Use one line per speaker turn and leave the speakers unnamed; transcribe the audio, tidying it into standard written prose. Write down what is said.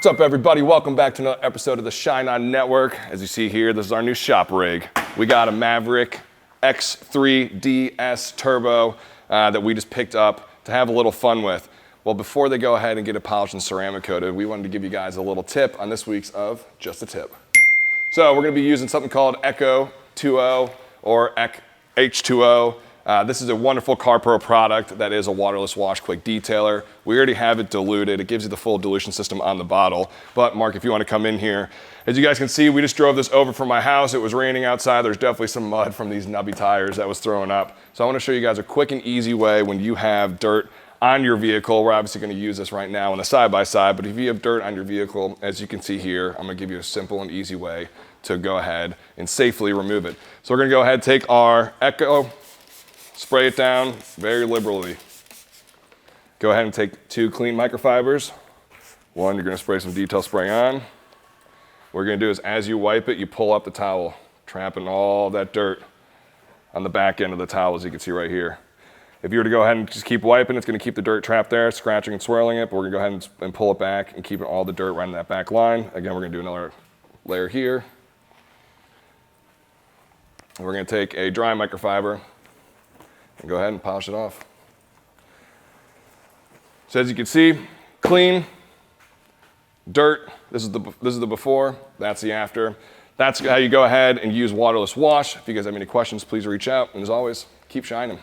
What's up, everybody? Welcome back to another episode of the Shine On Network. As you see here, this is our new shop rig. We got a Maverick X3 DS Turbo that we just picked up to have a little fun with. Well, before they go ahead and get it polished and ceramic coated, we wanted to give you guys a little tip on this week's of Just a Tip. So we're going to be using something called Echo 2.0 or H2O. This is a wonderful CarPro product that is a waterless wash quick detailer. We already have it diluted. It gives you the full dilution system on the bottle. But Mark, if you want to come in here, as you guys can see, we just drove this over from my house. It was raining outside. There's definitely some mud from these nubby tires that was throwing up. So I want to show you guys a quick and easy way when you have dirt on your vehicle. We're obviously going to use this right now on the side-by-side, but if you have dirt on your vehicle, as you can see here, I'm going to give you a simple and easy way to go ahead and safely remove it. So we're going to go ahead and take our Echo, spray it down very liberally. Go ahead and take 2 clean microfibers. One, you're going to spray some detail spray on. What you're going to do is as you wipe it, you pull up the towel, trapping all that dirt on the back end of the towel, as you can see right here. If you were to go ahead and just keep wiping, it's going to keep the dirt trapped there, scratching and swirling it, but we're going to go ahead and pull it back and keep all the dirt right in that back line. Again, we're going to do another layer here. And we're going to take a dry microfiber and go ahead and polish it off. So as you can see, clean, dirt, this is the before, that's the after. That's how you go ahead and use waterless wash. If you guys have any questions, please reach out. And as always, keep shining.